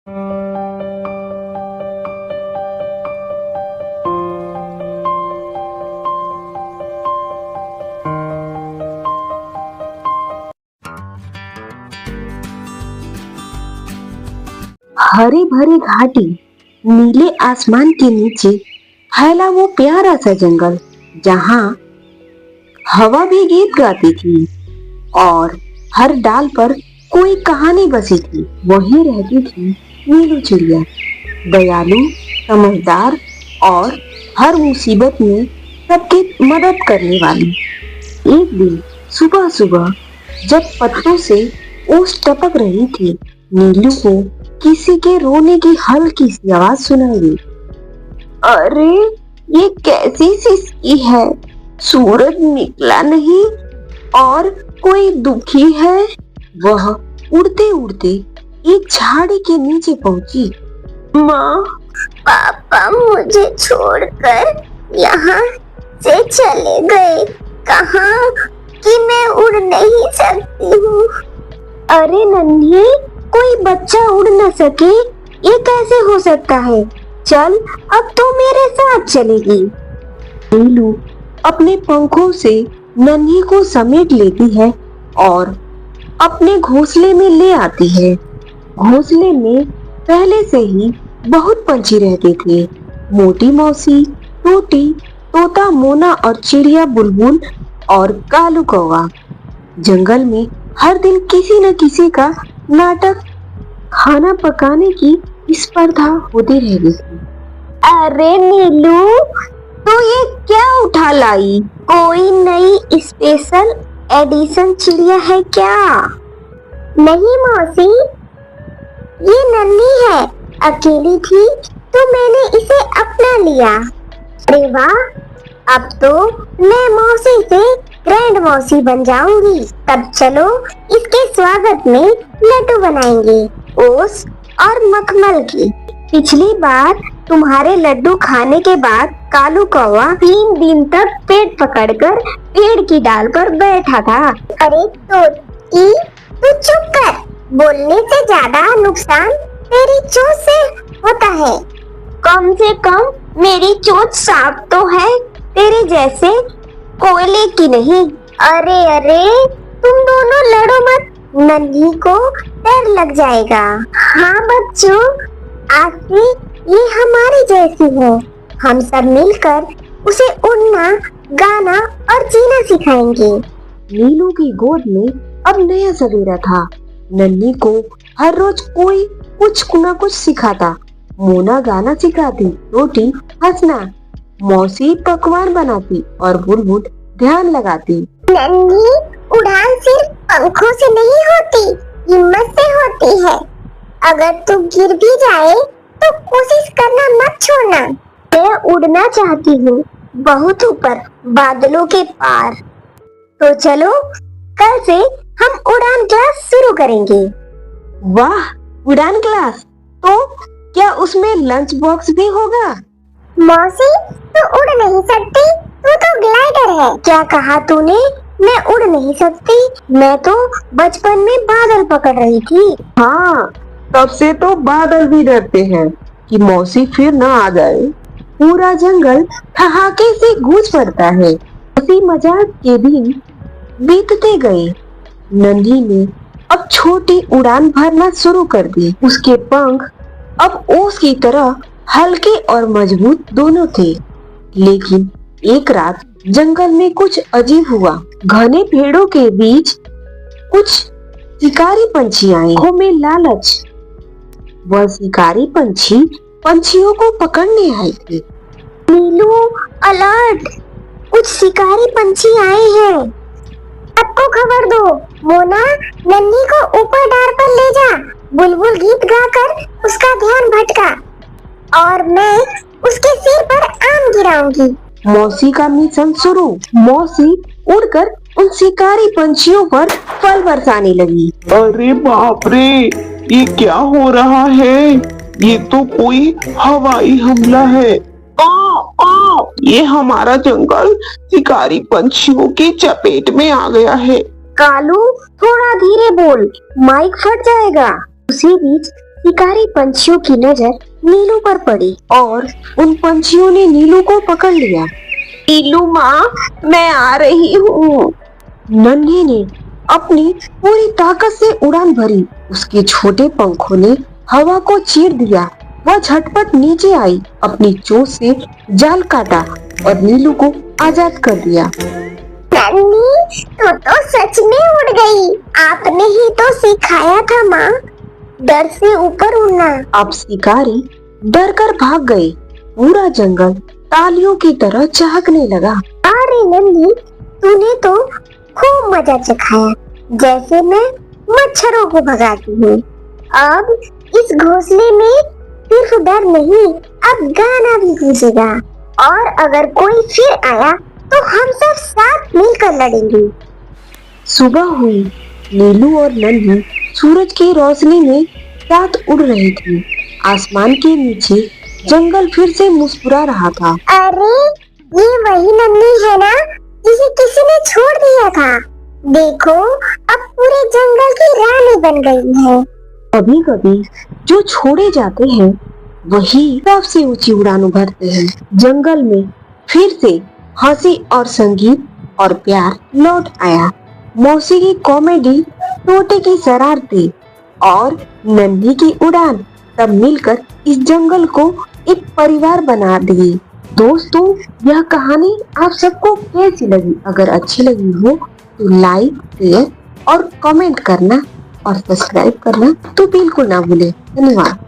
हरी भरी घाटी, नीले आसमान के नीचे फैला वो प्यारा सा जंगल, जहाँ हवा भी गीत गाती थी और हर डाल पर कोई कहानी बसी थी। वहीं रहती थी नीलू चिड़िया, दयालु, समझदार और हर मुसीबत में सबकी मदद करने वाली। एक दिन सुबह सुबह जब पत्तों से ओस टपक रही थी, नीलू को किसी के रोने की हल्की सी आवाज सुनाई दी। अरे, ये कैसी सिसकी है? सूरज निकला नहीं और कोई दुखी है। वह उड़ते उड़ते एक झाड़ी के नीचे पहुंची। माँ, पापा मुझे छोड़कर यहाँ से चले गए। कहाँ कि मैं उड़ नहीं सकती हूँ। अरे नन्ही, कोई बच्चा उड़ न सके, ये कैसे हो सकता है? चल, अब तो मेरे साथ चलेगी। नीलू अपने पंखों से नन्ही को समेट लेती है और अपने घोंसले में ले आती है। घोंसले में पहले से ही बहुत पंछी रहते थे। मोटी मौसी, टोटी, तोता मोना और चिड़िया बुलबुल और कालू कौवा। जंगल में हर दिन किसी न किसी का नाटक, खाना पकाने की स्पर्धा होती रहती थी। अरे नीलू, तो ये क्या उठा लाई? कोई नई स्पेशल एडिशन चिड़िया है क्या? नहीं मौसी, ये नन्ही है। अकेली थी तो मैंने इसे अपना लिया। अरे वाह, अब तो मैं मौसी से ग्रैंड मौसी बन जाऊंगी। तब चलो इसके स्वागत में लड्डू बनाएंगे, ओस और मखमल की। पिछली बार तुम्हारे लड्डू खाने के बाद कालू कौवा 3 दिन तक पेट पकड़कर पेड़ की डाल पर बैठा था। अरे तोती, तू चुप कर। बोलने से ज्यादा नुकसान तेरी चोट से होता है। कम से कम मेरी चोट साफ तो है, तेरे जैसे कोयले की नहीं। अरे अरे, तुम दोनों लड़ो मत, नन्ही को डर लग जाएगा। हाँ बच्चों, आज से ये हमारी जैसी है। हम सब मिलकर उसे उड़ना, गाना और जीना सिखाएंगे। नीलू की गोद में अब नया सवेरा था। नन्ही को हर रोज कोई कुछ न कुछ सिखाता। मोना गाना सिखाती, रोटी हंसना, मौसी पकवान बनाती और बुलबुल ध्यान लगाती। नन्ही, उड़ान सिर्फ पंखों से नहीं होती, हिम्मत से होती है। अगर तू गिर भी जाए तो कोशिश करना मत छोड़ना। मैं उड़ना चाहती हूँ, बहुत ऊपर, बादलों के पार। तो चलो, कल से हम उड़ान क्लास शुरू करेंगे। वाह, उड़ान क्लास! तो क्या उसमें लंच बॉक्स भी होगा? मौसी, तू उड़ नहीं सकती, तू तो ग्लाइडर है। क्या कहा तूने? मैं उड़ नहीं सकती? मैं तो बचपन में बादल पकड़ रही थी। हाँ, तब से तो बादल भी डरते हैं कि मौसी फिर न आ जाए। पूरा जंगल ठहाके से गूंज पड़ता है। हंसी मजाक के दिन बीतते गए। नन्ही ने अब छोटी उड़ान भरना शुरू कर दी। उसके पंख अब ओस की तरह हल्के और मजबूत दोनों थे। लेकिन एक रात जंगल में कुछ अजीब हुआ। घने पेड़ों के बीच कुछ शिकारी पंछी आए। आंखों में लालच। वह शिकारी पंछी पंछियों को पकड़ने आए थे। नीलू, अलर्ट! कुछ शिकारी पंछी आए हैं। सबको खबर दो। मोना, नन्ही को ऊपर डार पर ले जा। बुलबुल गीत गाकर उसका ध्यान भटका और मैं उसके सिर पर आम गिराऊंगी। मौसी का मिशन शुरू। मौसी उड़कर उन शिकारी पंछियों पर फल बरसाने लगी। अरे बाप रे, ये क्या हो रहा है? ये तो कोई हवाई हमला है। ये हमारा जंगल शिकारी पंछियों की चपेट में आ गया है। कालू, थोड़ा धीरे बोल, माइक फट जाएगा। उसी बीच शिकारी पंछियों की नजर नीलू पर पड़ी। और उन पंछियों ने नीलू को पकड़ लिया। नीलू माँ, मैं आ रही हूँ। नन्हे ने अपनी पूरी ताकत से उड़ान भरी। उसके छोटे पंखों ने हवा को चीर दिया। वह झटपट नीचे आई, अपनी चोंच से जाल काटा और नीलू को आजाद कर दिया। नन्ही, तो सच में उड़ गई। आपने ही तो सिखाया था माँ, डर से ऊपर उड़ना। अब शिकारी डर कर भाग गए। पूरा जंगल तालियों की तरह चहकने लगा। अरे नन्ही, तूने तो खूब मजा चखाया, जैसे मैं मच्छरों को भगाती हूँ। अब इस घोंसले में सिर्फ डर नहीं, अब गाना भी गूंजेगा। और अगर कोई फिर आया तो हम सब साथ मिलकर लड़ेंगे। सुबह हुई। नीलू और नन्ही सूरज की रोशनी में साथ उड़ रही थी। आसमान के नीचे जंगल फिर से मुस्कुरा रहा था। अरे, ये वही नन्ही है ना, जिसे किसी ने छोड़ दिया था। देखो, अब पूरे जंगल की रानी बन गई है। कभी कभी जो छोड़े जाते हैं वही सबसे ऊंची उड़ान भरते हैं। जंगल में फिर से हंसी और संगीत और प्यार लौट आया। मौसीकी, कॉमेडी, तोते की शरारतें और नन्ही की उड़ान सब मिलकर इस जंगल को एक परिवार बना दिए। दोस्तों, यह कहानी आप सबको कैसी लगी? अगर अच्छी लगी हो तो लाइक, शेयर और कमेंट करना और सब्सक्राइब करना तो बिल्कुल ना भूलें। धन्यवाद।